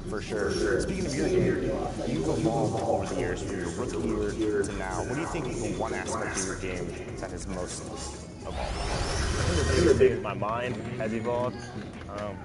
For sure. Speaking of your game, you've evolved over the years from your rookie year to now. What do you think is the one aspect of your game that has most evolved? I think the biggest thing is my mind has evolved.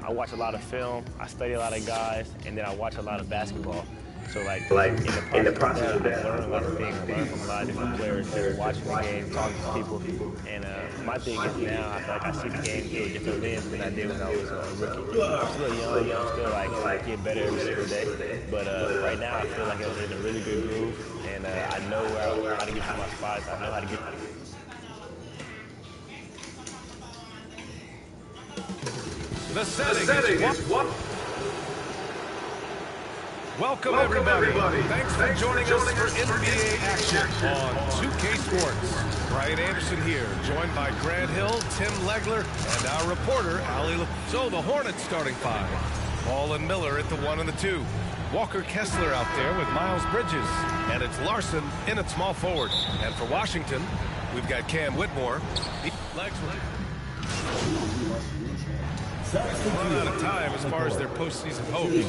I watch a lot of film, I study a lot of guys, and then I watch a lot of basketball. So in the process of that, I learn a lot of things. I learn from a lot of different players, just watching the game, talking to people. And my thing is now I feel like I see the game through a different lens than I did when I was a rookie. I'm still young, I'm still like getting better every single day. But right now I feel like I'm in a really good groove, and I know how to get to my spots. I know how to get. The setting is what? Welcome everybody. Thanks for joining us for NBA action on 2K Sports. Brian Anderson here, joined by Grant Hill, Tim Legler, and our reporter, Ali. So the Hornets starting five. Ball and Miller at the 1 and the 2. Walker Kessler out there with Miles Bridges. And it's Larson in at small forward. And for Washington, we've got Cam Whitmore. Legs run out of time as far as their postseason hopes.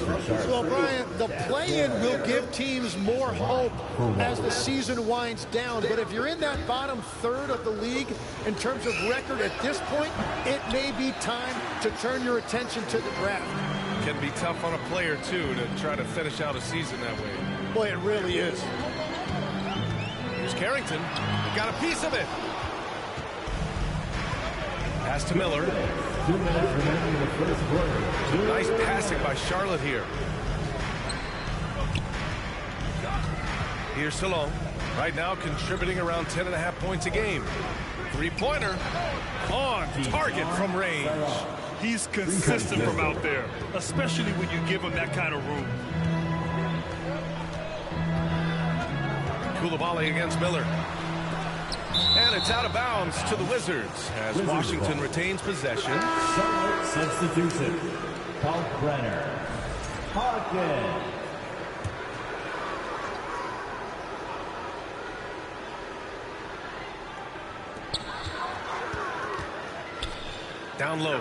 Well, Brian, the play-in will give teams more hope as the season winds down. But if you're in that bottom third of the league in terms of record at this point, it may be time to turn your attention to the draft. Can be tough on a player, too, to try to finish out a season that way. Boy, it really is. Here's Carrington. He got a piece of it. Pass to Miller. 2 minutes remaining in the first quarter. Nice passing by Charlotte here. Here's Salon. Right now contributing around 10.5 points a game. Three-pointer on target from range. He's consistent from out there, especially when you give him that kind of room. Koulibaly against Miller. And it's out of bounds to the Wizards as Washington retains possession. Substitution. Kalkbrenner. Hawkins. Down low.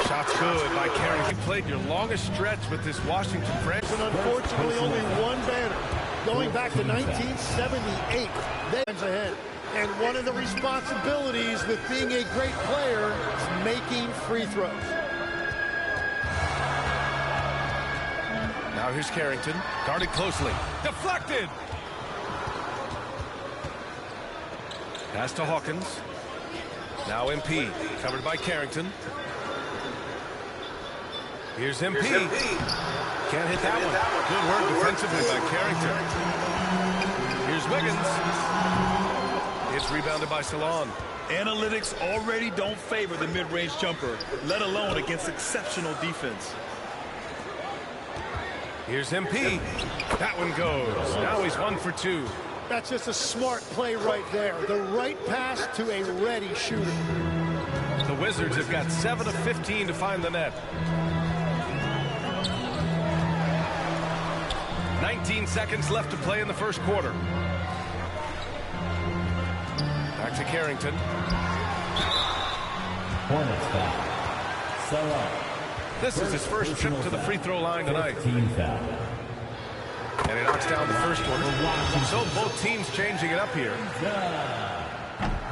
Shots good by Carrington. You played your longest stretch with this Washington franchise. And unfortunately, only one banner. Going back to 1978, times ahead. And one of the responsibilities with being a great player is making free throws. Now here's Carrington, guarded closely. Deflected! Pass to Hawkins. Now MP, covered by Carrington. Here's MP. Can't hit that one. Good work defensively by Carrington. Here's Wiggins. It's rebounded by Salon. Analytics already don't favor the mid-range jumper, let alone against exceptional defense. Here's MP. That one goes. Now he's 1 for 2. That's just a smart play right there. The right pass to a ready shooter. The Wizards have got 7 of 15 to find the net. 19 seconds left to play in the first quarter. Back to Carrington. Hornets foul. Salah. This is his first trip to the free throw line tonight. 15 foul. And he knocks down the first one. So both teams changing it up here.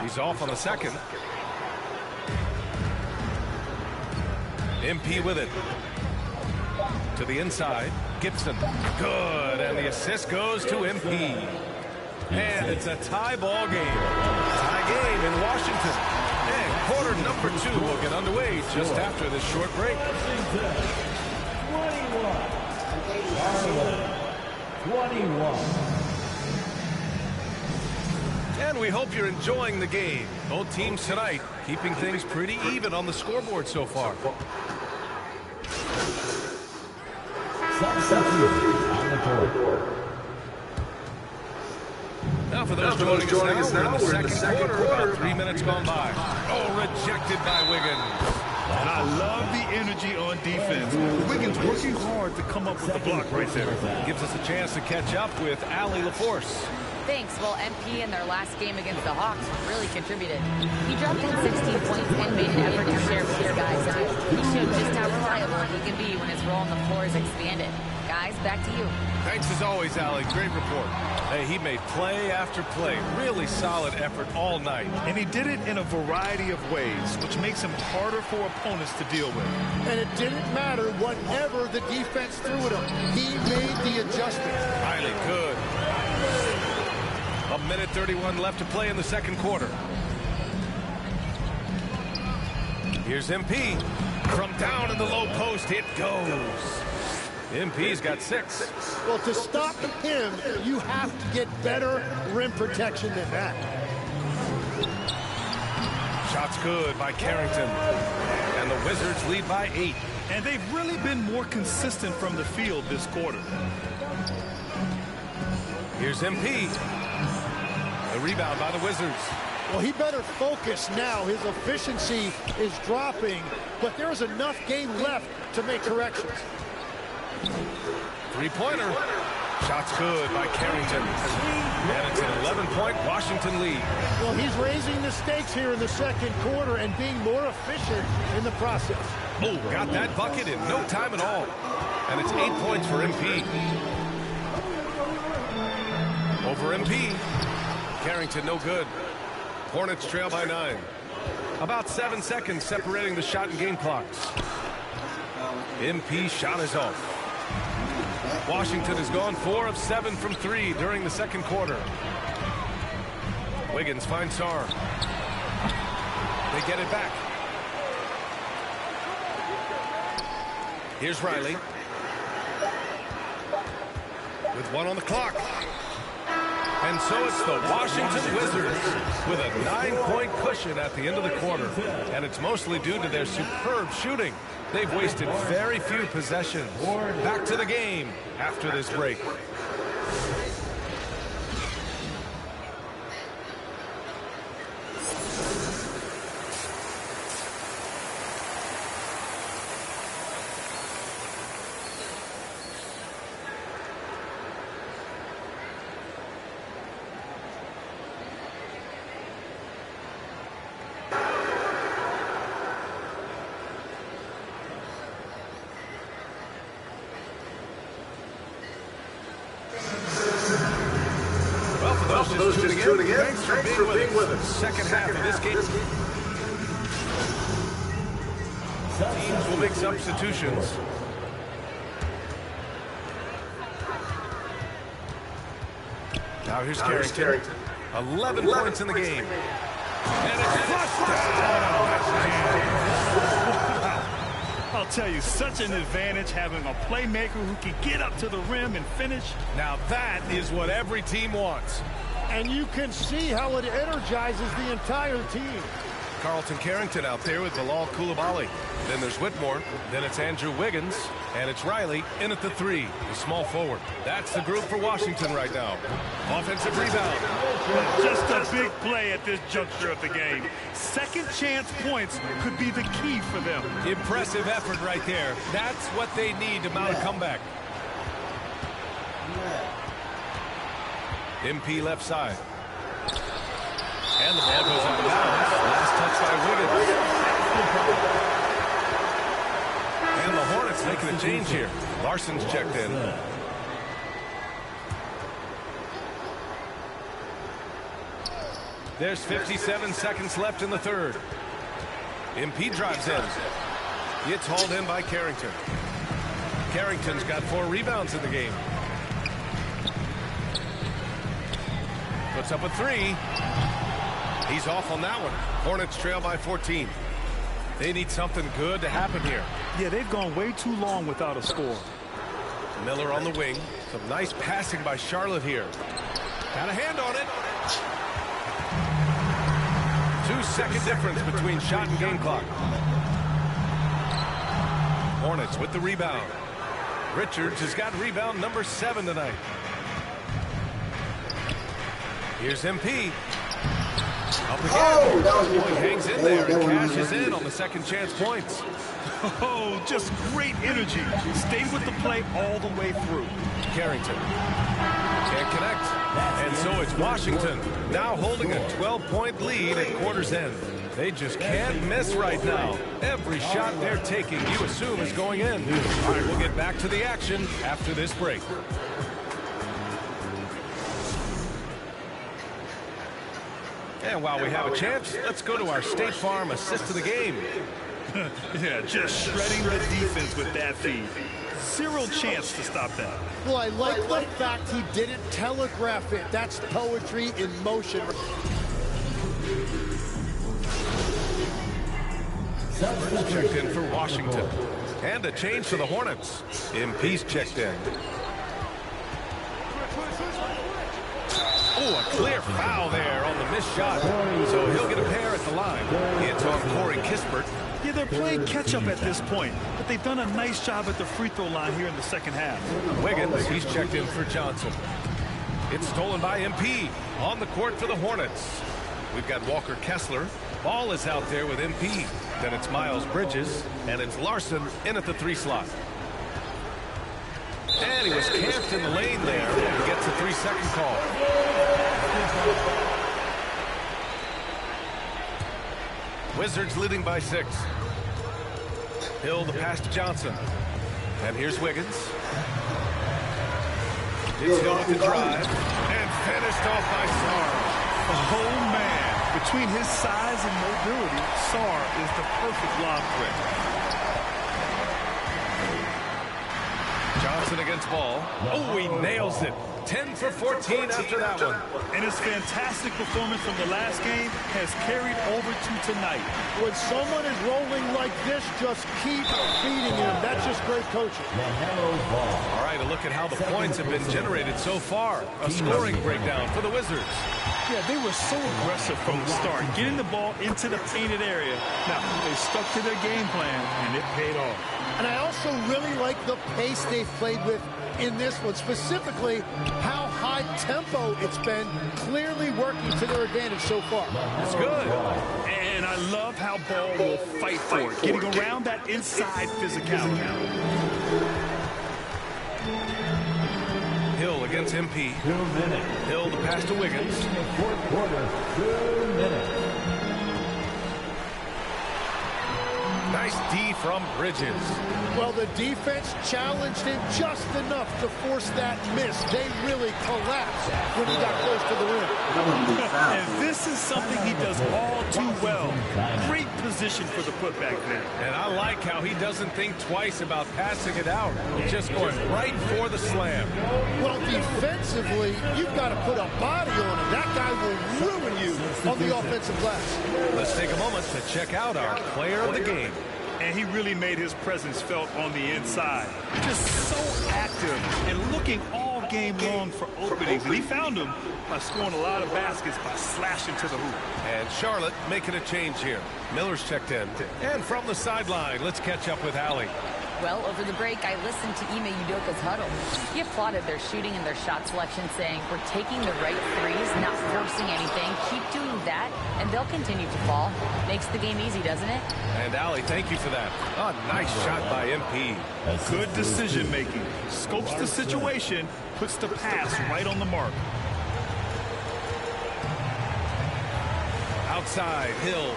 He's off on the second. MP with it. To the inside. Gibson. Good. And the assist goes to MP. And it's a tie ball game. Tie game in Washington. And quarter number 2 will get underway just after this short break. 21. And we hope you're enjoying the game. Both teams tonight keeping things pretty even on the scoreboard so far. Substitute on the court. Now for those joining us now, we're in the second quarter. About 3 minutes gone by. Oh, rejected by Wiggins. And I love the energy on defense. Wiggins working hard to come up with the block right there. Gives us a chance to catch up with Ali LaForce. Thanks. Well, MP in their last game against the Hawks really contributed. He dropped in 16 points and made an effort to share with his guys. He showed just how reliable power he can be when his role on the floor is expanded. Guys, back to you. Thanks as always, Allie. Great report. Hey, he made play after play. Really solid effort all night. And he did it in a variety of ways, which makes him harder for opponents to deal with. And it didn't matter whatever the defense threw at him. He made the adjustment. Riley, good. 1:31 left to play in the second quarter. Here's MP. From down in the low post, it goes. MP's got 6. Well, to stop him, you have to get better rim protection than that. Shots good by Carrington. And the Wizards lead by 8. And they've really been more consistent from the field this quarter. Here's MP. The rebound by the Wizards. Well, he better focus now. His efficiency is dropping, but there is enough game left to make corrections. Three-pointer. Shots good by Carrington. And it's an 11-point Washington lead. Well, he's raising the stakes here in the second quarter and being more efficient in the process. Oh, got that bucket in no time at all. And it's 8 points for MP. Over MP. Carrington no good. Hornets trail by 9. About 7 seconds separating the shot and game clocks. MP shot is off. Washington has gone 4 of 7 from 3 during the second quarter. Wiggins finds Sarr. They get it back. Here's Riley. With 1 on the clock. And so it's the Washington Wizards with a 9-point cushion at the end of the quarter. And it's mostly due to their superb shooting. They've wasted very few possessions. Back to the game after this break. Those just tuning in, thanks for being with us. Second half of this game. Teams will make substitutions. Now here's Carrington. 11 points in the game. And it's flushed down. I'll tell you, such an advantage having a playmaker who can get up to the rim and finish. Now that is what every team wants. And you can see how it energizes the entire team. Carlton Carrington out there with Bilal Coulibaly. Then there's Whitmore. Then it's Andrew Wiggins. And it's Riley in at the 3, the small forward. That's the group for Washington right now. Offensive rebound. Just a big play at this juncture of the game. Second chance points could be the key for them. Impressive effort right there. That's what they need to mount a comeback. MP left side. And the ball goes out of bounds. Last touch by Wiggins. And the Hornets making a change here. Larson's checked in. There's 57 seconds left in the third. MP drives in. Gets hauled in by Carrington. Carrington's got 4 rebounds in the game. Puts up a 3. He's off on that one. Hornets trail by 14. They need something good to happen here. Yeah, they've gone way too long without a score. Miller on the wing. Some nice passing by Charlotte here. Got a hand on it. 2-second difference between shot and game clock. Hornets with the rebound. Richards has got rebound number 7 tonight. Here's MP. Up again. He hangs in there and cashes in on the second chance points. Oh, just great energy. Stayed with the play all the way through. Carrington can't connect. And so it's Washington now holding a 12-point lead at quarter's end. They just can't miss right now. Every shot they're taking, you assume, is going in. All right, we'll get back to the action after this break. And while we have a chance, let's go to our State Farm assist of the game. Yeah, just shredding the defense with that feed. Zero chance to stop that. Well, I like the fact he didn't telegraph it. That's poetry in motion. Checked in for Washington. And a change for the Hornets. MP's checked in. Oh, a clear foul there on the missed shot. So he'll get a pair at the line. It's on Corey Kispert. Yeah, they're playing catch-up at this point, but they've done a nice job at the free throw line here in the second half. Wiggins, he's checked in for Johnson. It's stolen by MP. On the court for the Hornets. We've got Walker Kessler. Ball is out there with MP. Then it's Miles Bridges, and it's Larson in at the 3 slot. And he was camped in the lane there. He gets a 3-second call. Wizards leading by 6. Hill the pass to Johnson. And here's Wiggins. It's Hill with the drive. And finished off by Sarr. Oh, man. Between his size and mobility, Sarr is the perfect lob threat. Johnson against Ball. Oh, he nails it. 10 for 14 after that one. And his fantastic performance from the last game has carried over to tonight. When someone is rolling like this, just keep feeding him. That's just great coaching. All right, a look at how the points have been generated so far. A scoring breakdown for the Wizards. Yeah, they were so aggressive from the start, getting the ball into the painted area. Now, they stuck to their game plan, and it paid off. And I also really like the pace they've played with in this one, specifically how high tempo it's been, clearly working to their advantage so far. That's good. And I love how Ball will fight for it, getting around that inside physicality. Hill against MP. 2 minutes. Hill the pass to Wiggins. In the fourth quarter, 2 minutes. Nice D from Bridges. Well, the defense challenged him just enough to force that miss. They really collapsed when he got close to the rim. And this is something he does all too well. Great position for the putback there. And I like how he doesn't think twice about passing it out. He's just going right for the slam. Well, defensively, you've got to put a body on him. That guy will ruin you on the offensive glass. Let's take a moment to check out our player of the game. And he really made his presence felt on the inside. Just so active and looking all game long for openings. And he found them by scoring a lot of baskets by slashing to the hoop. And Charlotte making a change here. Miller's checked in. And from the sideline, let's catch up with Allie. Well, over the break, I listened to Ime Udoka's huddle. He applauded their shooting and their shot selection, saying, "We're taking the right threes, not forcing anything. Keep doing that, and they'll continue to fall." Makes the game easy, doesn't it? And Allie, thank you for that. A nice shot by MP. Good decision-making. Scopes the situation, puts the pass right on the mark. Outside, Hill.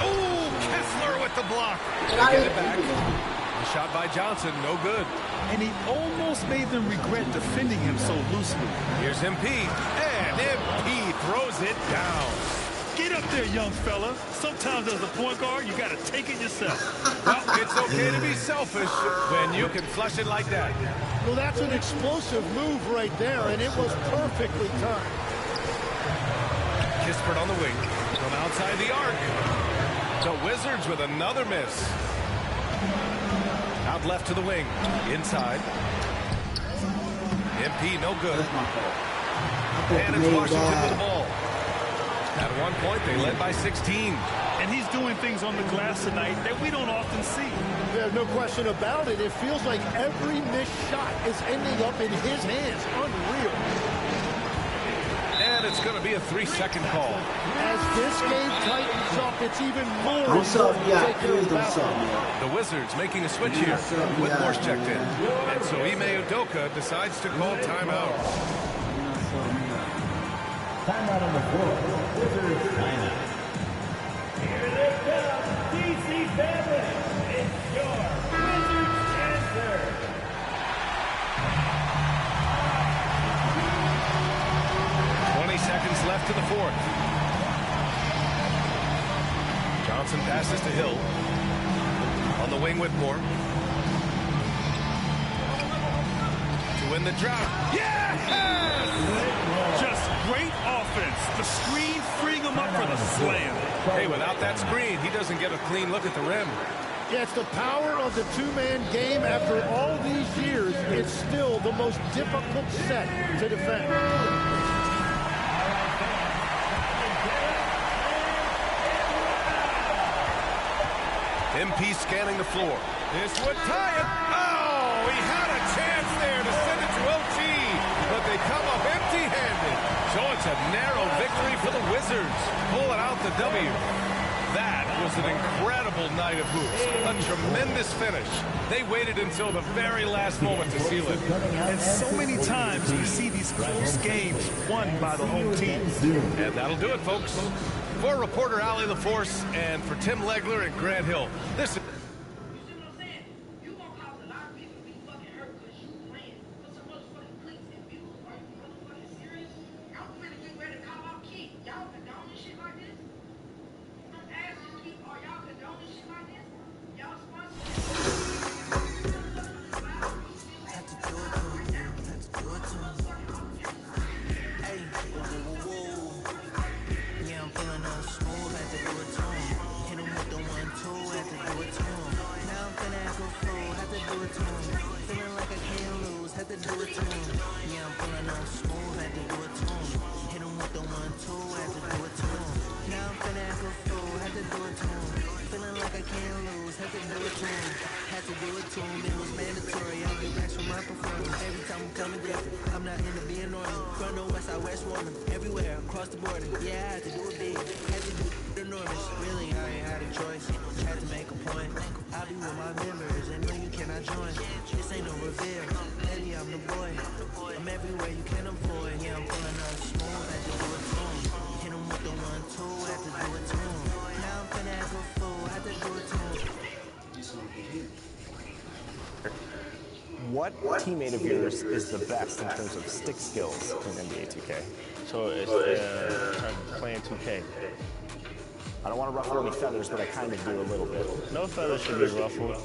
Oh, Kessler with the block. Get it back. The shot by Johnson, no good. And he almost made them regret defending him so loosely. Here's MP, and MP throws it down. Get up there, young fella. Sometimes as a point guard, you got to take it yourself. Well, it's okay to be selfish when you can flush it like that. Well, that's an explosive move right there, and it was perfectly timed. Kispert on the wing from outside the arc. The Wizards with another miss. Out left to the wing. Inside. MP no good. And it's Washington with the ball. At one point, they led by 16. And he's doing things on the glass tonight that we don't often see. There's no question about it. It feels like every missed shot is ending up in his hands. Unreal. And it's going to be a 3-second call. As this game tightens up, it's even more important to take care of the basket. The Wizards making a switch here with Morse checked in. And so Ime Udoka decides to call timeout. Timeout on the floor. Wizards timeout. it's your Wizards answer. 20 seconds left to the fourth. Johnson passes to Hill. On the wing, Whitmore. To win the drought. Yes! Just great offense. The screen freeing him up for the slam. Hey, without that screen, he doesn't get a clean look at the rim. Yeah, it's the power of the two-man game. After all these years, it's still the most difficult set to defend. MP scanning the floor. This would tie it. Oh, he had a chance there to send it to OT, but they come up empty-handed. So it's a narrow victory for the Wizards. Pulling out the W. That was an incredible night of hoops. A tremendous finish. They waited until the very last moment to seal it. And so many times you see these close games won by the home team. And that'll do it, folks. For reporter Allie LaForce and for Tim Legler and Grant Hill, this is... What teammate of yours is the best in terms of stick skills in NBA 2K? So it's playing 2K. I don't want to ruffle any feathers, but I kind of do a little bit. No feathers should be ruffled.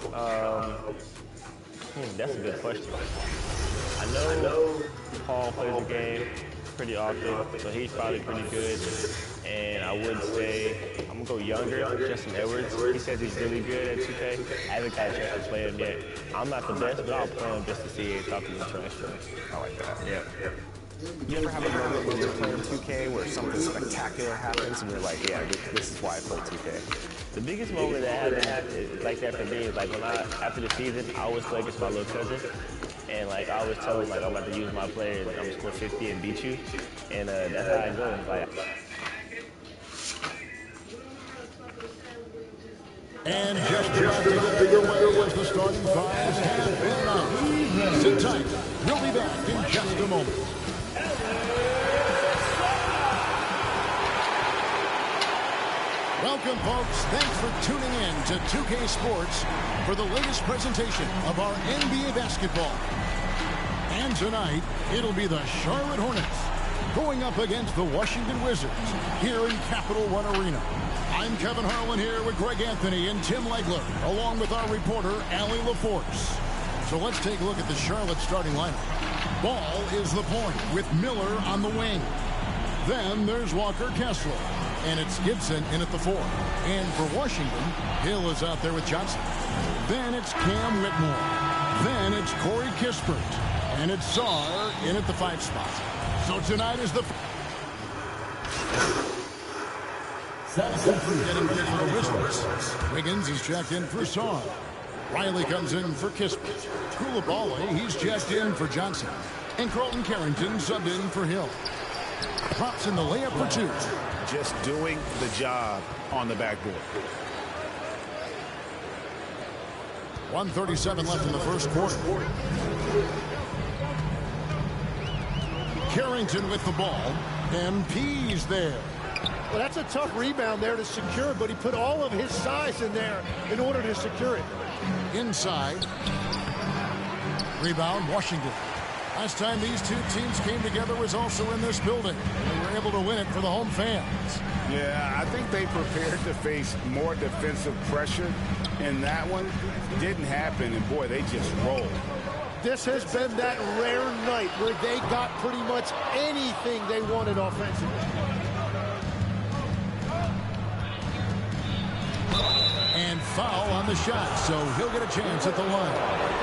That's a good question. I know Paul plays the game pretty often, so he's probably pretty good. And I would say I'm gonna go younger, Justin Edwards. He says he's really good at 2K. I haven't got a chance to play him yet. I'm not the best, but I'll play him just to see if I can transfer. I like that. Yeah. You ever have a moment when you're playing 2K where something spectacular happens and you're like, yeah, this is why I play 2K? The biggest moment that happened like that for me is like when after the season, I always play against my little cousin. And like I always tell him like I'm about to use my players, I'm gonna score 50 and beat you. And that's how I go. Like, And just about to get bigger weather was the starting fives have been announced. Sit tight. We'll be back in just a moment. Welcome, folks. Thanks for tuning in to 2K Sports for the latest presentation of our NBA basketball. And tonight, it'll be the Charlotte Hornets going up against the Washington Wizards here in Capital One Arena. I'm Kevin Harlan here with Greg Anthony and Tim Legler, along with our reporter, Allie LaForce. So let's take a look at the Charlotte starting lineup. Ball is the point with Miller on the wing. Then there's Walker Kessler. And it's Gibson in at the 4. And for Washington, Hill is out there with Johnson. Then it's Cam Whitmore. Then it's Corey Kispert. And it's Sarr in at the 5 spot. So tonight is the... Getting ready for the Wizards. Wiggins is checked in for Sarr. Riley comes in for Kispert. Koulibaly, he's checked in for Johnson. And Carlton Carrington subbed in for Hill. Props in the layup for 2. Just doing the job on the backboard. 1:37 left in the first quarter. Carrington with the ball. MP's there. Well, that's a tough rebound there to secure, but he put all of his size in there in order to secure it. Inside. Rebound, Washington. Last time these two teams came together was also in this building. They were able to win it for the home fans. Yeah, I think they prepared to face more defensive pressure, and that one didn't happen, and boy, they just rolled. This has been that rare night where they got pretty much anything they wanted offensively. And foul on the shot, so he'll get a chance at the line.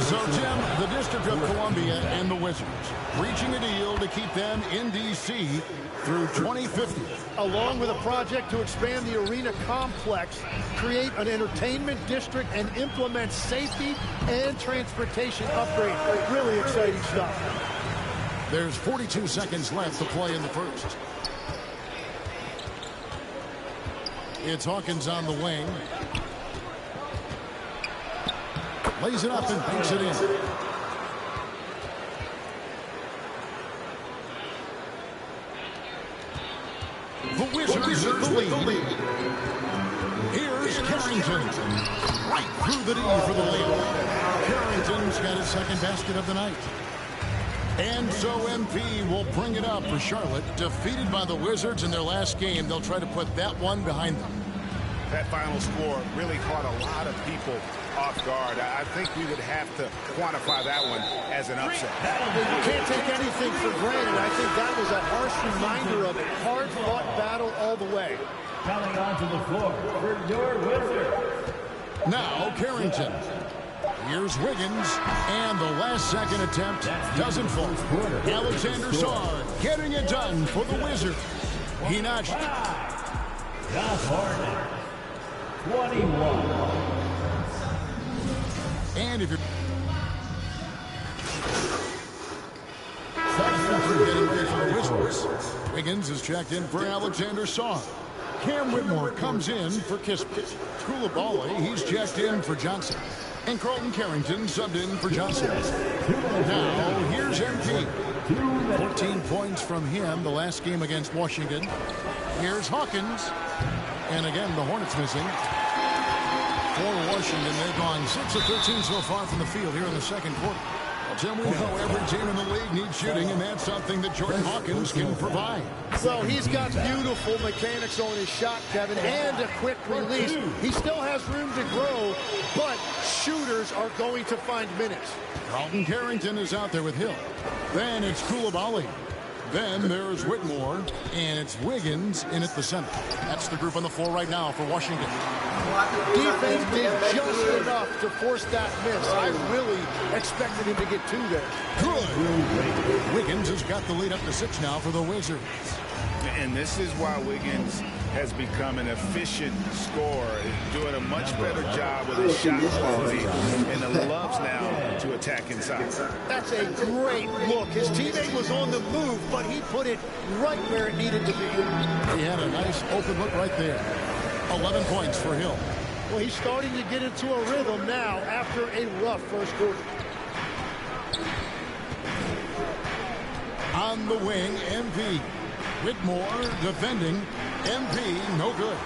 So, Jim, the District of Columbia and the Wizards reaching a deal to keep them in D.C. through 2050. Along with a project to expand the arena complex, create an entertainment district, and implement safety and transportation upgrades. Really exciting stuff. There's 42 seconds left to play in the first. It's Hawkins on the wing. Lays it up and banks it in. The Wizards are the lead. Here's Carrington. Right through the D for the layup. Carrington's got his second basket of the night. And so MP will bring it up for Charlotte. Defeated by the Wizards in their last game, they'll try to put that one behind them. That final score really caught a lot of people off guard. I think we would have to quantify that one as an upset. You can't take anything for granted. I think that was a harsh reminder of it. Hard-fought battle all the way. Coming onto the floor for your Wizards. Now Carrington. Here's Wiggins, and the last second attempt doesn't fall. Alexander Sarr getting it done for the Wizards. He notched. The Hornets, 21. And if you're getting ready for the Wizards, Wiggins is checked in for Alexander Sarr. Cam Whitmore comes in for Kispert. Koulibaly, he's checked in for Johnson. And Carlton Carrington subbed in for Johnson. Now, here's MP. 14 points from him the last game against Washington. Here's Hawkins. And again, the Hornets missing. For Washington, they've gone 6 of 13 so far from the field here in the second quarter. Well, Tim, we know every team in the league needs shooting, and that's something that Jordan Hawkins can provide. Well, he's got beautiful mechanics on his shot, Kevin, and a quick release. He still has room to grow, but shooters are going to find minutes. Carlton Carrington is out there with Hill. Then it's Koulibaly. Then there's Whitmore, and it's Wiggins in at the center. That's the group on the floor right now for Washington. Defense did just enough to force that miss. I really expected him to get two there. Good. Wiggins has got the lead up to 6 now for the Wizards. And this is why Wiggins has become an efficient scorer, doing a much better job with his shot quality, and loves now to attack inside. That's a great look. His teammate was on the move, but he put it right where it needed to be. He had a nice open look right there. 11 points for Hill. Well, he's starting to get into a rhythm now after a rough first quarter. On the wing, MP. Whitmore defending. MP, no good.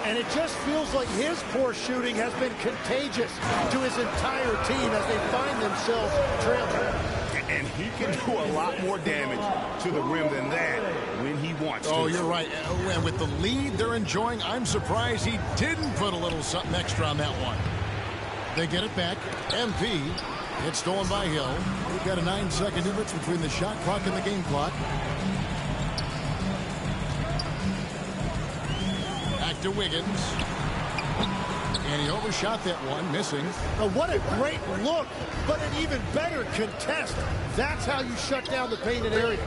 And it just feels like his poor shooting has been contagious to his entire team as they find themselves trailing. And he can do a lot more damage to the rim than that when he wants to. Oh, you're right. And with the lead they're enjoying, I'm surprised he didn't put a little something extra on that one. They get it back. MP. It's stolen by Hill. We've got a 9-second difference between the shot clock and the game clock. Back to Wiggins. And he overshot that one, missing. Now, what a great look, but an even better contest. That's how you shut down the painted area.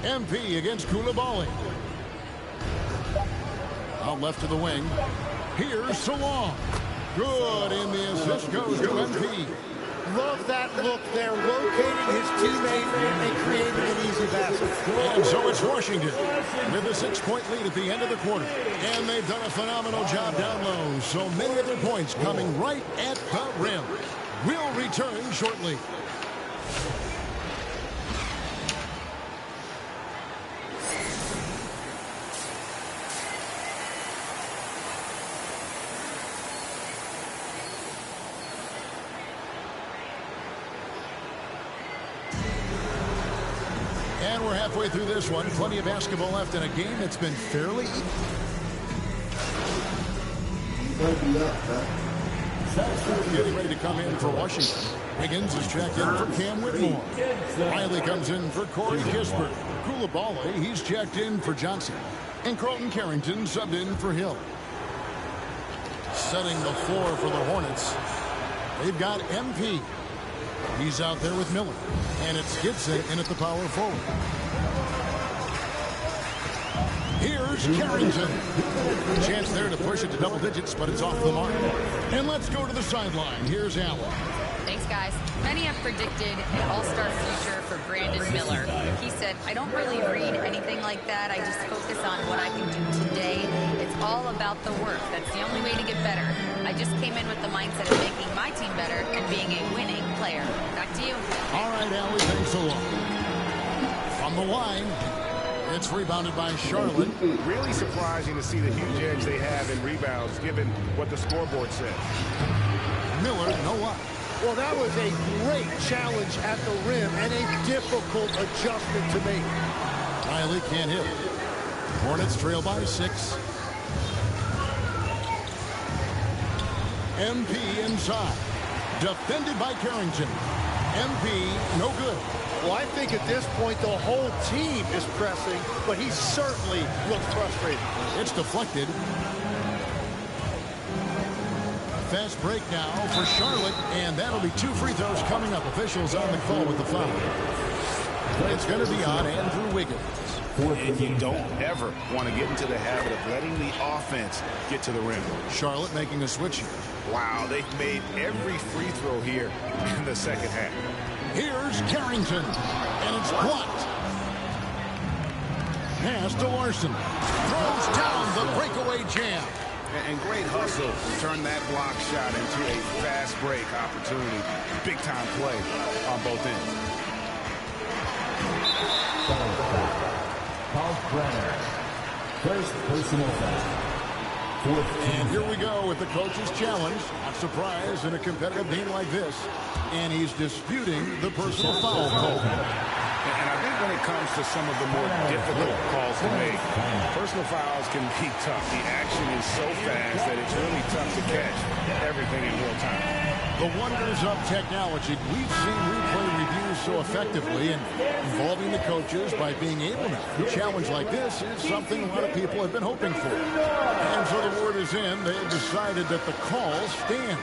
MP against Koulibaly. Out left to the wing. Here's Salon. Good, and the assist goes to MP. Love that look there, locating his teammate and creating an easy basket. And so it's Washington with a 6-point lead at the end of the quarter. And they've done a phenomenal job down low. So many of their points coming right at the rim. We'll return shortly. And we're halfway through this one. Plenty of basketball left in a game that's been fairly getting ready to come in for Washington. Wiggins is checked in for Cam Whitmore. Riley comes in for Corey Kispert. Coulibaly, he's checked in for Johnson. And Carlton Carrington subbed in for Hill. Setting the floor for the Hornets, they've got MP. He's out there with Miller. And it's Gibson in at the power forward. Here's Carrington. Chance there to push it to double digits, but it's off the mark. And let's go to the sideline. Here's Allen. Thanks, guys. Many have predicted an all-star future for Brandon Miller. He said, I don't really read anything like that. I just focus on what I can do today. It's all about the work. That's the only way to get better. I just came in with the mindset of making my team better and being a winning player. Back to you. All right, Allie, thanks a lot. From the line, it's rebounded by Charlotte. Really surprising to see the huge edge they have in rebounds, given what the scoreboard says. Miller, no luck. Well, that was a great challenge at the rim and a difficult adjustment to make. Riley can't hit. Hornets trail by 6. MP inside. Defended by Carrington. MP, no good. Well, I think at this point the whole team is pressing, but he certainly looks frustrated. It's deflected. Fast break now for Charlotte, and that'll be 2 free throws coming up. Officials on the call with the foul. It's going to be on Andrew Wiggins. And you don't ever want to get into the habit of letting the offense get to the rim. Charlotte making a switch here. Wow, they've made every free throw here in the second half. Here's Carrington, and it's blocked. Pass to Larson. Throws down the breakaway jam. And great hustle to turn that block shot into a fast break opportunity. Big time play on both ends. Paul Brenner. First personal foul. And here we go with the coach's challenge. Not surprised in a competitive game like this. And he's disputing the personal foul call. And I think when it comes to some of the more difficult calls to make, personal fouls can be tough. The action is so fast that it's really tough to catch everything in real time. The wonders of technology. We've seen replay reviews so effectively and involving the coaches by being able to. A challenge like this is something a lot of people have been hoping for. And so the word is in. They have decided that the call stands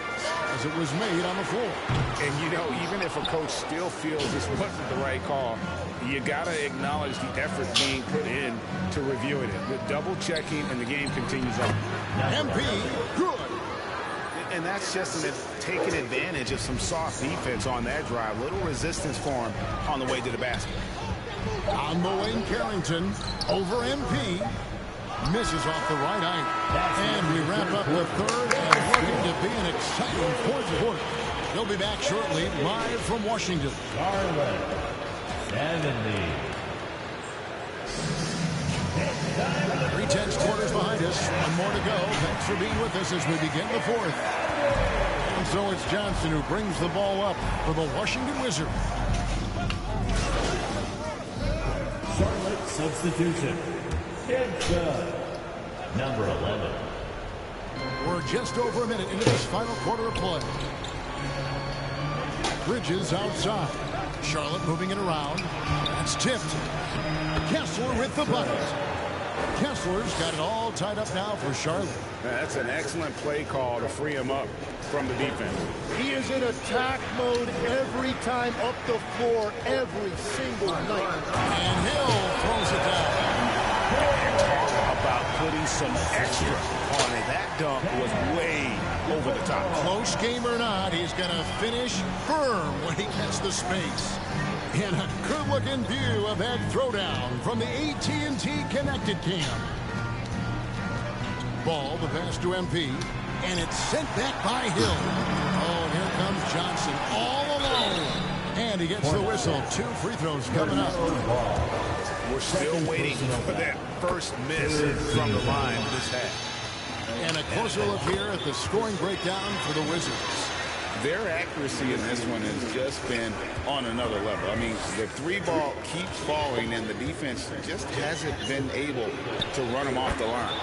as it was made on the floor. And, you know, even if a coach still feels this wasn't the right call, you got to acknowledge the effort being put in to reviewing it. With double checking, and the game continues on. MP, good. And that's just taking advantage of some soft defense on that drive. Little resistance for him on the way to the basket. On the way, Carrington over MP. Misses off the right eye. And we wrap up the third, and looking to be an exciting fourth quarter. They'll be back shortly, live from Washington. Charlotte, 70. 3/10 quarters behind us. One more to go. Thanks for being with us as we begin the fourth. And so it's Johnson who brings the ball up for the Washington Wizards. Charlotte substitution. Gibson, number 11. We're just over a minute into this final quarter of play. Bridges outside. Charlotte moving it around. That's tipped. Kessler with the bucket. Kessler's got it all tied up now for Charlotte. That's an excellent play call to free him up from the defense. He is in attack mode every time up the floor, every single night. And Hill throws it down. About putting some extra on it. That dunk was way over the top. Close game or not, he's going to finish firm when he gets the space. And a good-looking view of that throwdown from the AT&T Connected Cam. Ball, the pass to MP, and it's sent back by Hill. Oh, and here comes Johnson all alone. And he gets the whistle. 2 free throws coming up. We're still waiting for that first miss from the line this half. And a closer look here at the scoring breakdown for the Wizards. Their accuracy in this one has just been on another level. I mean, the three ball keeps falling, and the defense just hasn't been able to run them off the line.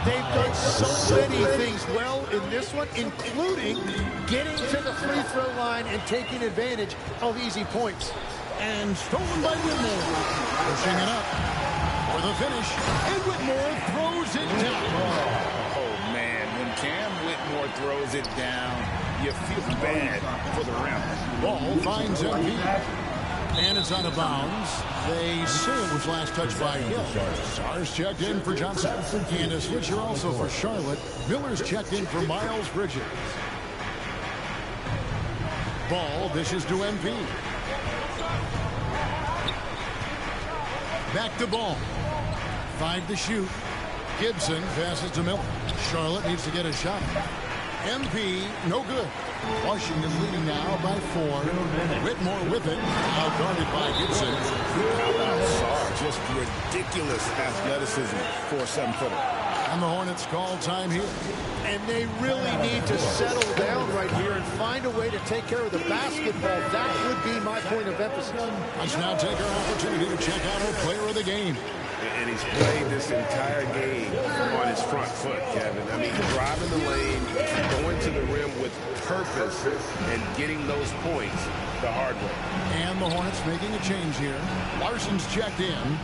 They've done so many things well in this one, including getting to the free throw line and taking advantage of easy points. And stolen by Whitmore. Pushing it up for the finish. And Whitmore throws it down. Oh, man, when Cam Whitmore throws it down, you feel bad for the rim. Ball finds MP. And it's out of bounds. They say it was last touched by Hill. Sars checked in for Johnson. And a switcher also for Charlotte. Miller's checked in for Miles Bridges. Ball dishes to MP. Back to Ball. 5 to shoot. Gibson passes to Miller. Charlotte needs to get a shot. MP, no good. Washington leading now by 4. Whitmore with it. Out guarded by Gibson. How about Sarr? Just ridiculous athleticism for a 7-footer. And the Hornets call time here. And they really need to settle down right here and find a way to take care of the basketball. That would be my point of emphasis. Let's now take our opportunity to check out our player of the game. And he's played this entire game on his front foot, Kevin. I mean, driving the lane, going to the rim with purpose, and getting those points the hard way. And the Hornets making a change here. Larson's checked in.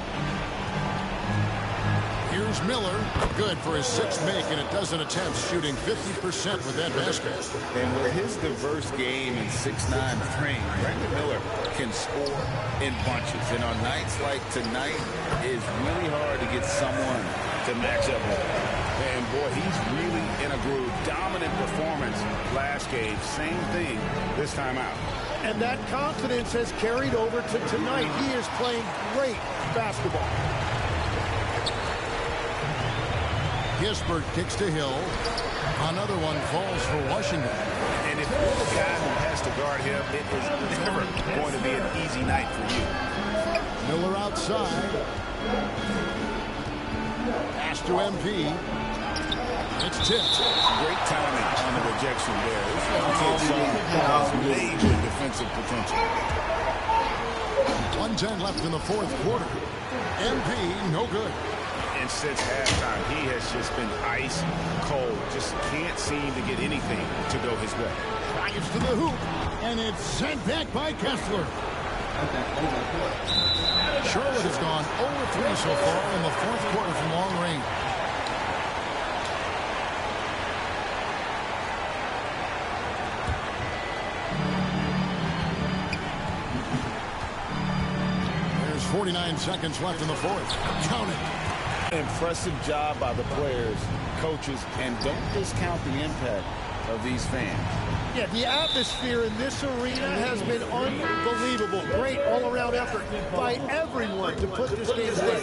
Here's Miller. Good for his 6th make and a dozen attempts, shooting 50% with that basket. And with his diverse game and 6'9" frame, Brandon Miller can score in bunches. And on nights like tonight, it's really hard to get someone to match up with him. And boy, he's really in a groove. Dominant performance last game. Same thing this time out. And that confidence has carried over to tonight. He is playing great basketball. Gisbert kicks to Hill. Another one falls for Washington. And if you're the guy who has to guard him, it is never going to be an easy night for you. Miller outside. Pass to MP. It's tipped. Great timing on the rejection there. This young kid has major defensive potential. 1:10 left in the 4th quarter. MP, no good. And since halftime, he has just been ice cold. Just can't seem to get anything to go his way. Drives to the hoop, and it's sent back by Kessler. Charlotte has gone 0-3 so far in the 4th quarter from long range. There's 49 seconds left in the 4th. Count it. Impressive job by the players, coaches, and don't discount the impact of these fans. Yeah, the atmosphere in this arena has been unbelievable. Great all-around effort by everyone to put this game away.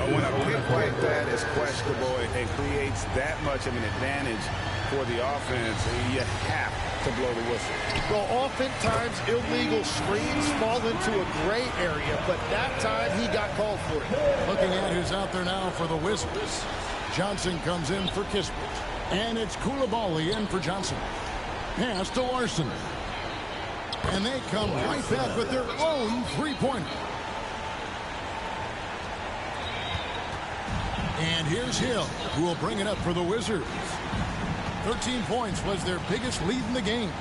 When a pick like that is questionable and creates that much of an advantage for the offense, you have to blow the whistle. Well, oftentimes illegal screens fall into a gray area, but that time he got called for it. Looking at who's out there now for the Wizards. Johnson comes in for Kispert. And it's Coulibaly in for Johnson. Pass to Larson. And they come right back with their own three-pointer. And here's Hill, who will bring it up for the Wizards. 13 points was their biggest lead in the game.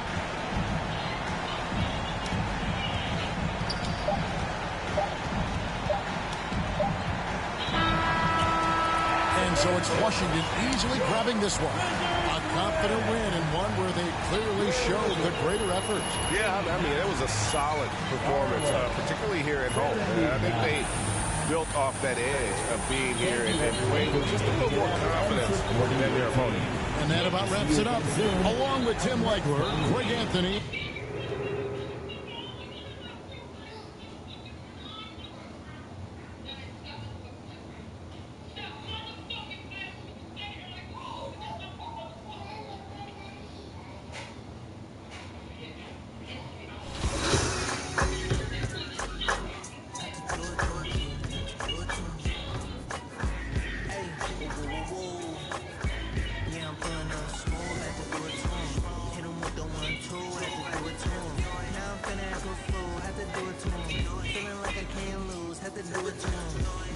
And so it's Washington easily grabbing this one. A confident win and one where they clearly showed the greater effort. Yeah, I mean, it was a solid performance, particularly here at home. I think they built off that edge of being here and playing with just a little more confidence than their opponent. And that about wraps it up. Along with Tim Legler, Greg Anthony. to him. Feeling like I can't lose, had to do it to him.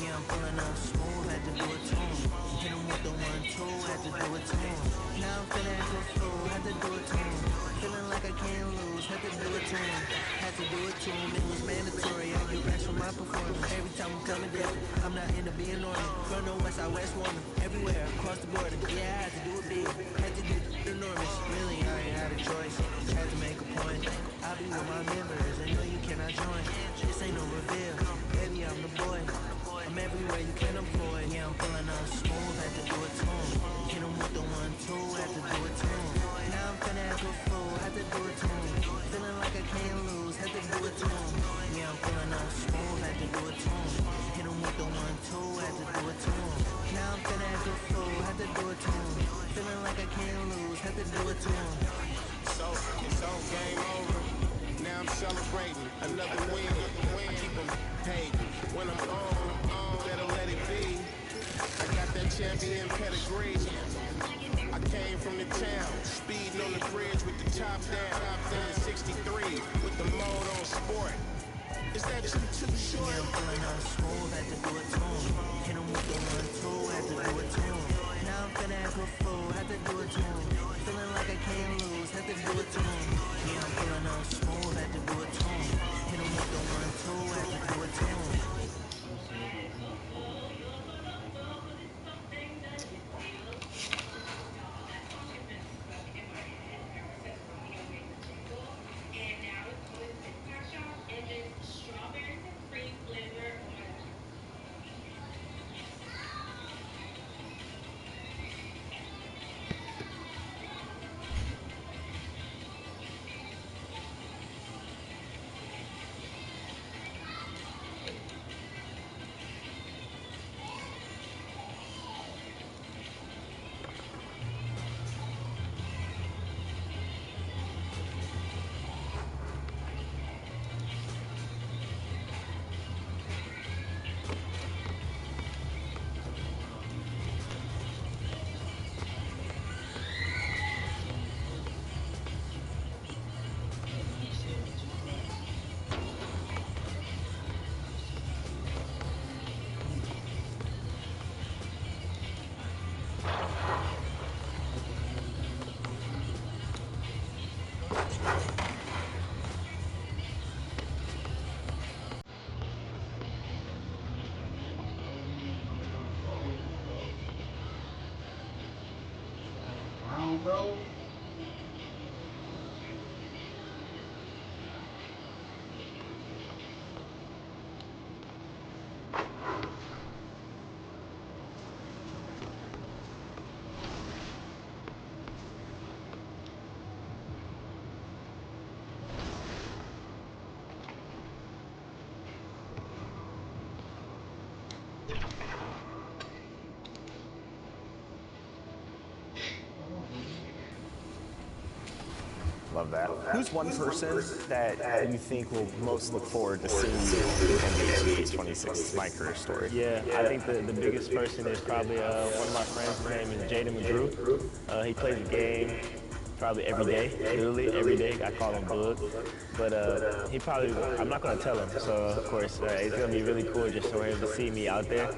Yeah, I'm pulling up smooth, had to do it to him. Hit him with the 1-2, had to do it to him. Now I'm feeling act a fool, had to do it to him. Feeling like I can't lose, had to do it to him. Had to do it to him, it was mandatory. I get racks from my performance. Every time I'm coming down, I'm not into being normal. From the west, I west woman. Everywhere, across the border. Yeah, I had to do it big. Had to do it enormous. Really, I ain't had a choice. Had to make a point. I'll be with my members. I know you cannot join. This ain't no reveal. Baby, I'm the boy. I'm everywhere you can avoid. Yeah, I'm pulling up smooth. Had to do it to him. Hit him with the 1-2. Had to do it to him. Now I'm finna act a fool. Had to do it to him. Feeling like I can't lose. Had to do it to him. Yeah, I'm pulling up smooth. Had to do it to him. Hit him with the 1-2. Had to do it to him. Now I'm finna act a fool. Had to do it to him. Feeling like I can't lose. Had to do it to him. So, it's all game over. Now I'm celebrating another win. I keep them paid. When I'm on, better let it be. I got that champion pedigree. I came from the town, speeding on the bridge with the top down. In 63 with the mode on sport. Is that too short? Yeah, I'm pulling up smooth, had to do it to him. Hit him with the 1-2, had to do it to him. Now I'm finna act a fool, had to do it to him. Feeling like I can't lose, had to do it to him. Yeah, I'm pulling up smooth, had to do it to him. Hit him with the 1-2, had to do it to him. Bro. Love that. Who's one person that you think will most look forward to seeing you in NBA 2K26's MyCareer story? Yeah, I think the biggest person is probably one of my friends. His name is Jaden McGrew. He plays the game probably every day, literally every day. I call him Bug. But he probably, I'm not going to tell him. So, of course, it's going to be really cool just for him to see me out there.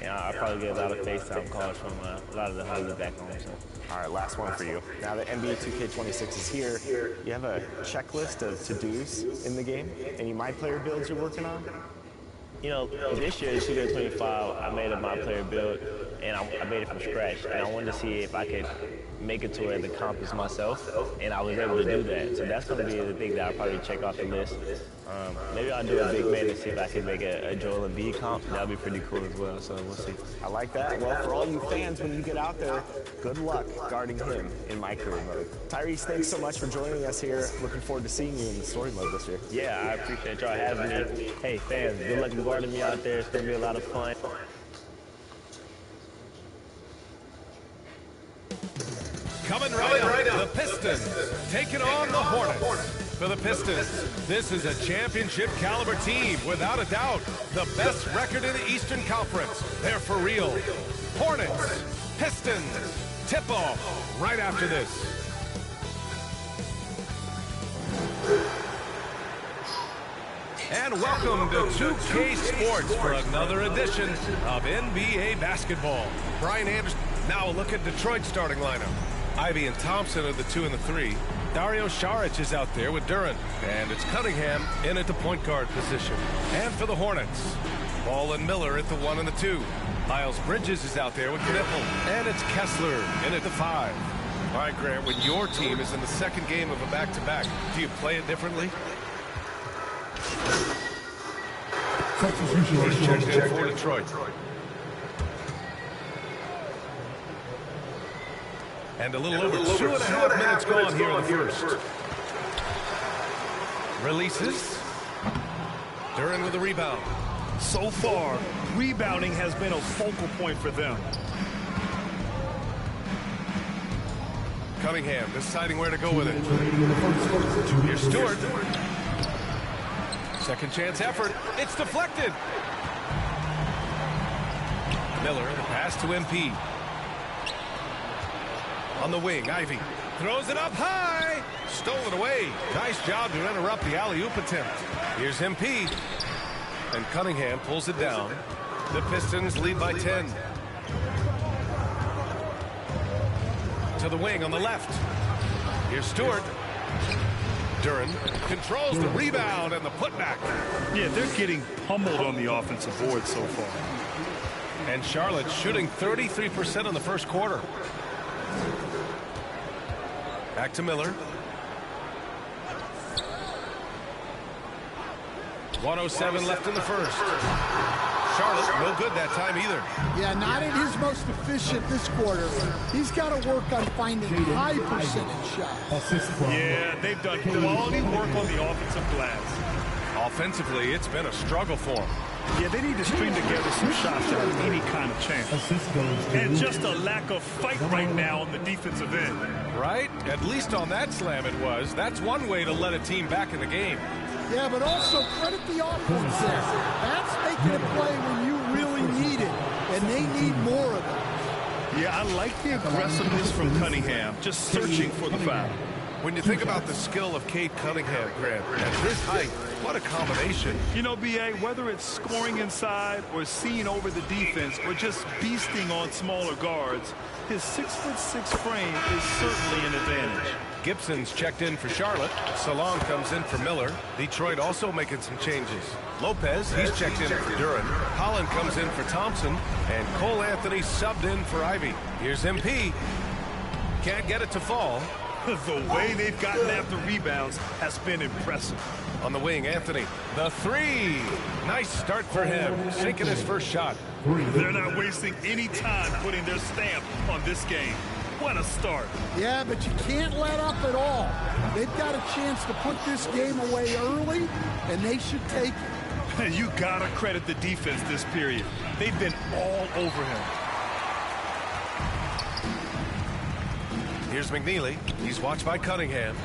And I'll probably get a lot of FaceTime calls from a lot of the homies back home. So. All right, last one for you. Now that NBA 2K26 is here, you have a checklist of to-dos in the game? Any MyPlayer builds you're working on? You know, this year, 2K25, I made a MyPlayer build, and I made it from scratch. And I wanted to see if I could make it to where the comp is myself, and I was able to do that. So that's going to be the thing that I'll probably check off the list. Maybe I'll do a big man and see if I can make a Joel Embiid comp. That'll be pretty cool as well, so we'll see. I like that. Well, for all you fans, when you get out there, good luck guarding him in MyCareer mode. Tyrese, thanks so much for joining us here. Looking forward to seeing you in the story mode this year. Yeah, I appreciate y'all having me. Hey, fans, good luck guarding me out there. It's going to be a lot of fun. Coming right up, the Pistons taking on the Hornets. For the Pistons, this is a championship caliber team, without a doubt. The best record in the Eastern Conference. They're for real. Hornets, Pistons, tip-off right after this. And welcome to 2K Sports for another edition of NBA basketball. Brian Anderson. Now a look at Detroit's starting lineup. Ivy and Thompson are the 2 and the 3. Dario Saric is out there with Duren. And it's Cunningham in at the point guard position. And for the Hornets, Ball and Miller at the 1 and the 2. Miles Bridges is out there with Knipple. And it's Kessler in at the 5. All right, Grant, when your team is in the second game of a back-to-back, do you play it differently? He's checked in for Detroit. And a little over 2.5 minutes gone here in the first. Releases. Duren with the rebound. So far, rebounding has been a focal point for them. Cunningham deciding where to go with it. Here's Stewart. Second chance effort. It's deflected. Miller, the pass to MP. On the wing, Ivy throws it up high. Stolen away. Nice job to interrupt the alley-oop attempt. Here's MP. And Cunningham pulls it down. The Pistons lead by 10. To the wing on the left. Here's Stewart. Duren controls the rebound and the putback. Yeah, they're getting pummeled on the offensive board so far. And Charlotte shooting 33% in the first quarter. Back to Miller. 1:07 left in the first. Charlotte, no good that time either. Yeah, not at his most efficient this quarter. He's got to work on finding high percentage shots. Yeah, they've done quality work on the offensive glass. Offensively, it's been a struggle for them. Yeah, they need to string together some shots to have any kind of chance. And just a lack of fight right now on the defensive end. Right? At least on that slam it was. That's one way to let a team back in the game. Yeah, but also credit the offense there. That's making a play when you really need it, and they need more of it. Yeah, I like the aggressiveness from Cunningham, just searching for the foul. When you think about the skill of Cade Cunningham, Grant, at his height, what a combination. You know, B.A., whether it's scoring inside or seeing over the defense or just beasting on smaller guards, his 6'6" frame is certainly an advantage. Gibson's checked in for Charlotte. Salon comes in for Miller. Detroit also making some changes. Lopez, he's checked in for Duren. Holland comes in for Thompson. And Cole Anthony subbed in for Ivy. Here's MP. Can't get it to fall. The way they've gotten after rebounds has been impressive. On the wing, Anthony. The 3. Nice start for him. Sinking his first shot. They're not wasting any time putting their stamp on this game. What a start. Yeah, but you can't let up at all. They've got a chance to put this game away early, and they should take it. You got to credit the defense this period. They've been all over him. Here's McNeely. He's watched by Cunningham.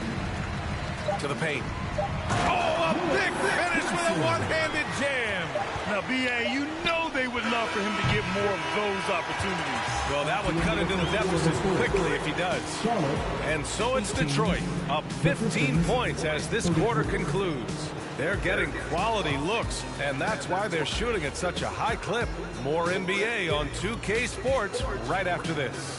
To the paint. Oh, a big finish with a one-handed jam. Now, B.A., you know they would love for him to get more of those opportunities. Well, that would cut into the deficit quickly if he does. And so it's Detroit, up 15 points as this quarter concludes. They're getting quality looks, and that's why they're shooting at such a high clip. More NBA on 2K Sports right after this.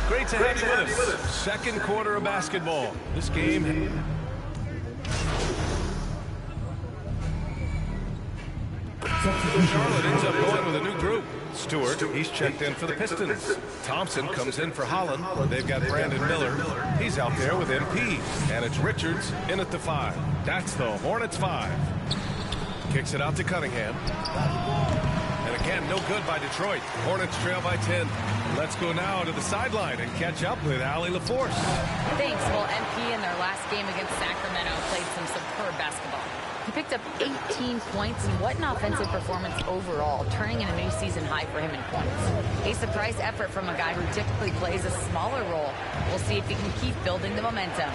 Great to have you with us. Second quarter of basketball. This game. Charlotte ends up going with a new group. Stewart, he's checked in for the Pistons. Thompson comes in for Holland. They've got Brandon Miller. He's out there with MP. And it's Richards in at the 5. That's the Hornets 5. Kicks it out to Cunningham. And again, no good by Detroit. Hornets trail by 10. Let's go now to the sideline and catch up with Allie LaForce. Thanks. Well, MP in their last game against Sacramento played some superb basketball. He picked up 18 points, and what an offensive performance overall, turning in a new season high for him in points. A surprise effort from a guy who typically plays a smaller role. We'll see if he can keep building the momentum.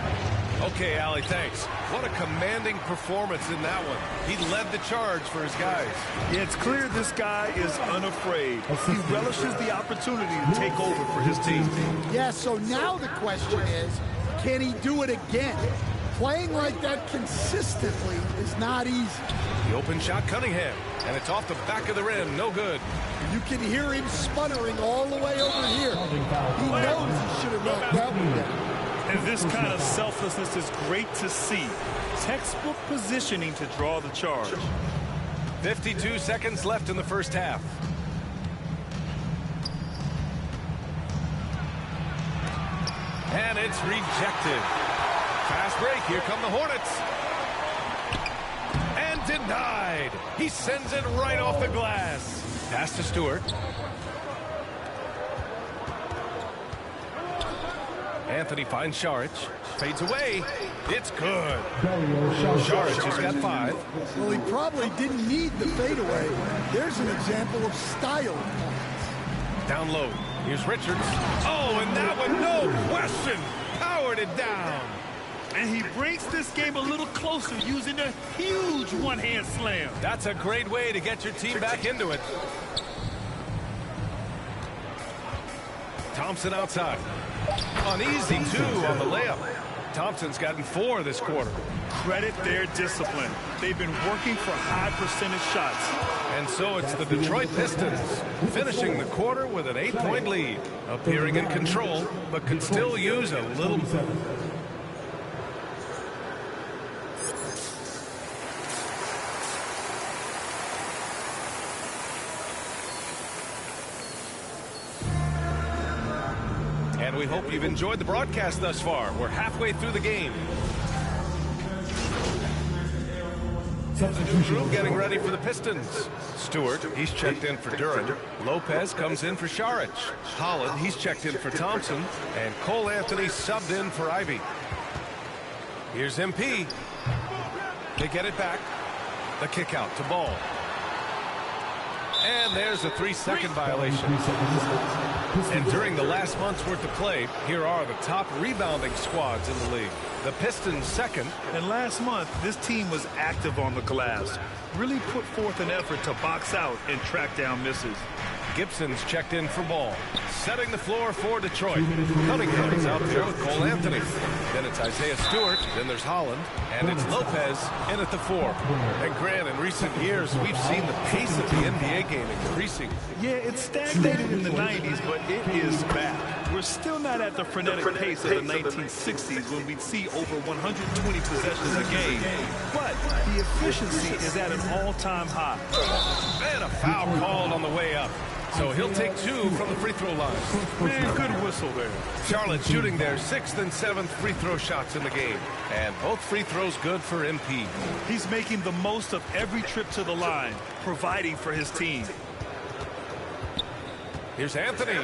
Okay, Allie, thanks. What a commanding performance in that one. He led the charge for his guys. Yeah, it's clear this guy is unafraid. He relishes the opportunity to take over for his team. Yeah, so now the question is, can he do it again? Playing like that consistently is not easy. The open shot, Cunningham, and it's off the back of the rim, no good. You can hear him sputtering all the way over here. He knows he should have knocked that one down. And this kind of selflessness is great to see. Textbook positioning to draw the charge. 52 seconds left in the first half. And it's rejected. Fast break. Here come the Hornets. And denied. He sends it right off the glass. Pass to Stewart. Anthony finds Šarić. Fades away. It's good. Šarić has got 5. Well, he probably didn't need the fadeaway. There's an example of style. Down low. Here's Richards. Oh, and that one, no question, powered it down. And he brings this game a little closer using a huge one-hand slam. That's a great way to get your team back into it. Thompson outside. Uneasy, too, on the layup. Thompson's gotten 4 this quarter. Credit their discipline. They've been working for high percentage shots. And so it's the Detroit Pistons finishing the quarter with an 8-point lead, appearing in control, but can still use a little. And we hope you've enjoyed the broadcast thus far. We're halfway through the game. Substitution getting ready for the Pistons. Stewart, he's checked in for Duren. Lopez comes in for Šarić. Holland, he's checked in for Thompson. And Cole Anthony subbed in for Ivy. Here's MP. They get it back. The kick out to Ball. And there's a 3-second violation. And during the last month's worth of play, here are the top rebounding squads in the league. The Pistons second. And last month, this team was active on the glass. Really put forth an effort to box out and track down misses. Gibson's checked in for Ball. Setting the floor for Detroit. Cunningham's out there with Cole Anthony. Then it's Isaiah Stewart. Then there's Holland. And it's Lopez in at the 4. And Grant, in recent years, we've seen the pace of the NBA game increasing. Yeah, it's stagnated in the 90s, but it is back. We're still not at the frenetic pace of the 1960s when we'd see over 120 possessions a game. But the efficiency is at an all-time high. And a foul called on the way up. So he'll take 2 from the free throw line. Man, good whistle there. Charlotte shooting their 6th and 7th free throw shots in the game. And both free throws good for MP. He's making the most of every trip to the line, providing for his team. Here's Anthony.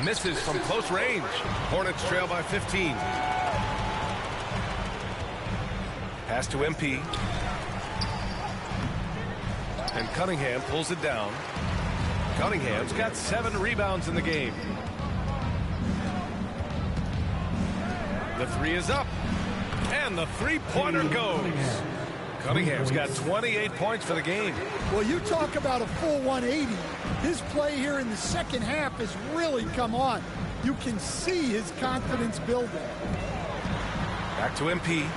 Misses from close range. Hornets trail by 15. Pass to MP. And Cunningham pulls it down. Cunningham's got 7 rebounds in the game. The 3 is up. And the 3-pointer goes. Cunningham's got 28 points for the game. Well, you talk about a full 180. His play here in the second half has really come on. You can see his confidence building. Back to MP.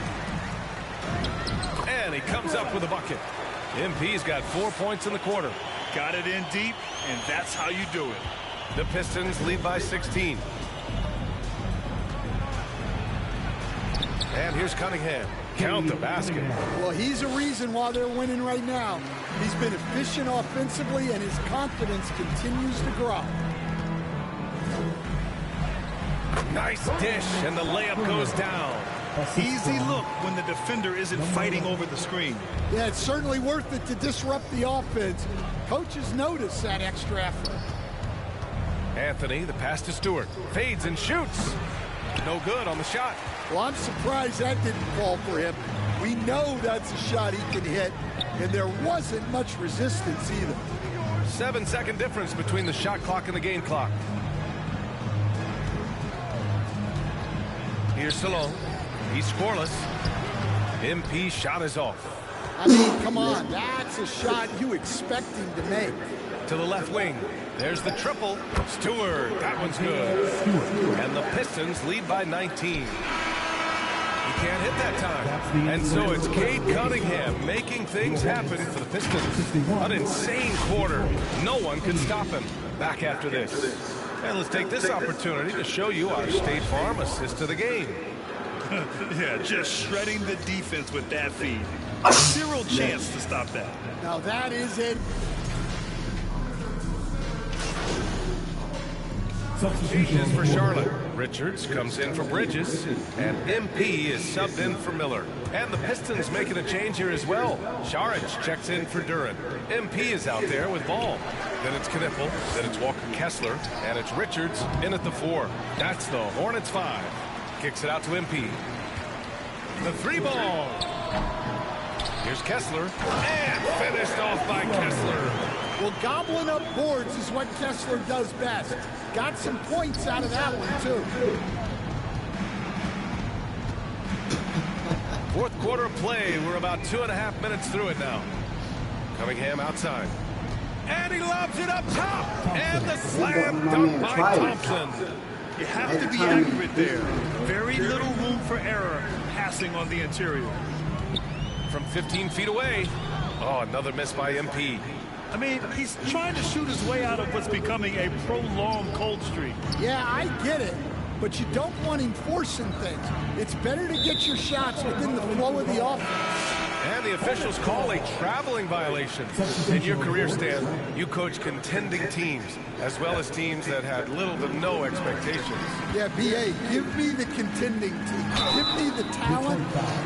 And he comes up with a bucket. MP's got 4 points in the quarter. Got it in deep, and that's how you do it. The Pistons lead by 16. And here's Cunningham. Count the basket. Well, he's a reason why they're winning right now. He's been efficient offensively, and his confidence continues to grow. Nice dish, and the layup goes down. Easy look when the defender isn't fighting over the screen. Yeah, it's certainly worth it to disrupt the offense. Coaches notice that extra effort. Anthony, the pass to Stewart. Fades and shoots. No good on the shot. Well, I'm surprised that didn't fall for him. We know that's a shot he can hit, and there wasn't much resistance either. 7-second difference between the shot clock and the game clock. Here's Salone. He's scoreless. MP shot is off. I mean, come on. That's a shot you expect him to make. To the left wing. There's the triple. Stewart. That one's good. And the Pistons lead by 19. He can't hit that time. And so it's Cade Cunningham making things happen for the Pistons. An insane quarter. No one can stop him. Back after this. And let's take this opportunity to show you our State Farm assist to the game. Yeah, just shredding the defense with that feed. Zero chance to stop that. Now that is it. Changes for Charlotte. Richards comes in for Bridges, and MP is subbed in for Miller. And the Pistons making a change here as well. Saric checks in for Duran. MP is out there with ball. Then it's Knippel, then it's Walker Kessler, and it's Richards in at the 4. That's the Hornets 5. Kicks it out to MP. The 3 ball. Here's Kessler, and finished off by Kessler. Well, gobbling up boards is what Kessler does best. Got some points out of that one, too. Fourth quarter of play. We're about 2.5 minutes through it now. Cunningham outside. And he lobs it up top. And the slam dunk by Thompson. You have to be accurate there. Very little room for error passing on the interior. From 15 feet away. Oh, another miss by MP. I mean, he's trying to shoot his way out of what's becoming a prolonged cold streak. Yeah, I get it. But you don't want him forcing things. It's better to get your shots within the flow of the offense. And the officials call a traveling violation. In your career, Stan, you coach contending teams, as well as teams that had little to no expectations. Yeah, B.A., give me the contending team. Give me the talent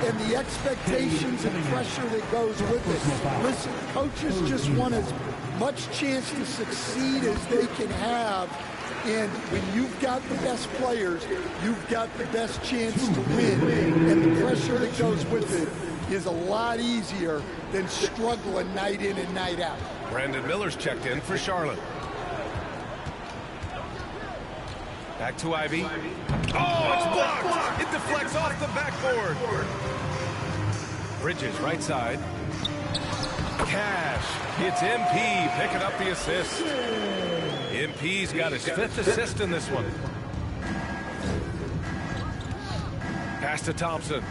and the expectations and pressure that goes with it. Listen, coaches just want as much chance to succeed as they can have. And when you've got the best players, you've got the best chance to win. And the pressure that goes with it is a lot easier than struggling night in and night out. Brandon Miller's checked in for Charlotte. Back to Ivy. Oh, it's blocked! It deflects off the backboard. Bridges, right side. Cash. It's MP picking up the assist. MP's got his 5th assist in this one. Pass to Thompson.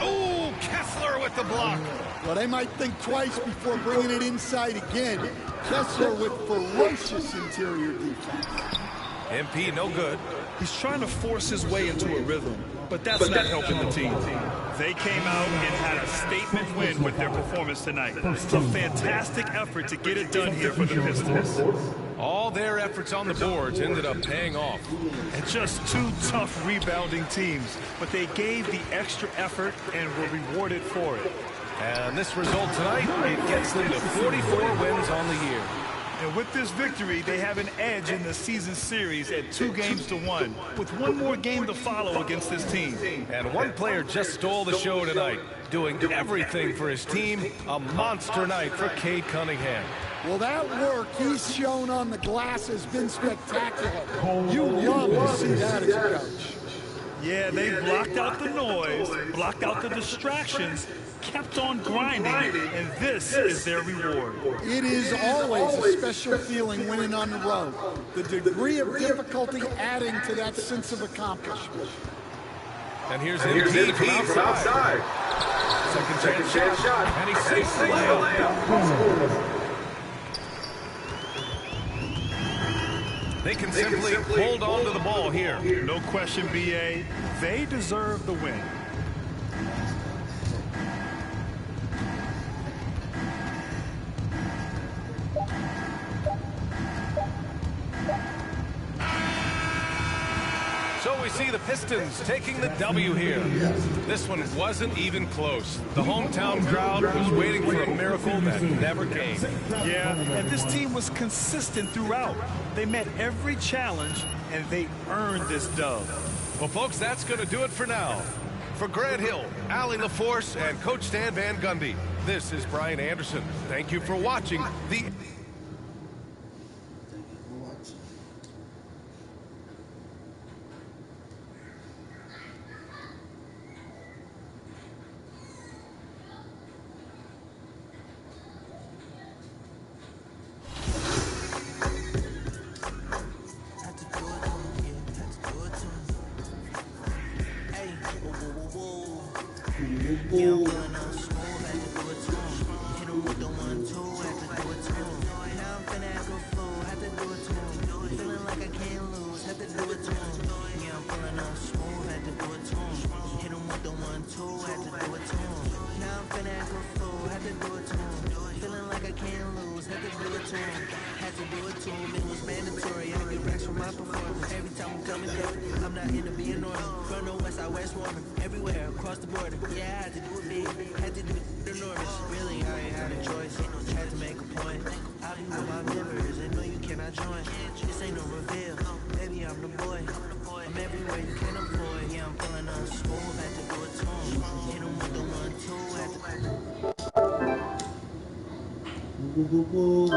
Oh, Kessler with the block. Well, they might think twice before bringing it inside again. Kessler with ferocious interior defense. MP no good. He's trying to force his way into a rhythm, but that's not helping the team. They came out and had a statement win with their performance tonight. A fantastic effort to get it done here for the Pistons. All their efforts on the boards ended up paying off. And just 2 tough rebounding teams, but they gave the extra effort and were rewarded for it. And this result tonight, it gets them to 44 wins on the year. And with this victory, they have an edge in the season series at 2-1, with one more game to follow against this team. And one player just stole the show tonight, doing everything for his team. A monster night for Cade Cunningham. Well, that work he's shown on the glass has been spectacular. You love to see that as a coach. Yeah, they blocked out the noise, blocked out the distractions, kept on grinding, and this is their reward. It is always a special feeling winning on the road. The degree of difficulty adding to that sense of accomplishment. And here's MP from outside. Second chance shot. And he sinks the layup. They can simply hold on to the ball here. No question, B.A. They deserve the win. So we see the Pistons taking the W here. This one wasn't even close. The hometown crowd was waiting for a miracle that never came. Yeah, and this team was consistent throughout. They met every challenge, and they earned this dub. Well, folks, that's going to do it for now. For Grant Hill, Allie LaForce, and Coach Stan Van Gundy, this is Brian Anderson. Thank you for watching the... Yeah, I'm feeling on smooth, had to do it to him. Hit him with the 1-2, had to do it to him. Now I'm finna act a fool, had to do it to him. Feeling like I can't lose, had to do it to him. Yeah, I'm feeling on smooth, had to do it to him. Hit him with the 1-2, had to do it to him. Now I'm finna act a fool, had to do it to him. Feeling like I can't lose, had to do it to him. Had to do it to him, it was mandatory. I get racks from my performance. Every time I'm coming through, I'm not into being normal. From the west side, west woman, everywhere across the border. Yeah, I had to do it big, had to do it enormous. Really, I ain't had a choice, had to make a point. I'll be with my members, and no, you cannot join. This ain't no reveal, baby, I'm the boy. I'm everywhere you can avoid. Yeah, I'm feeling on smooth, had to do it to him. Hit him with the 1-2, had to...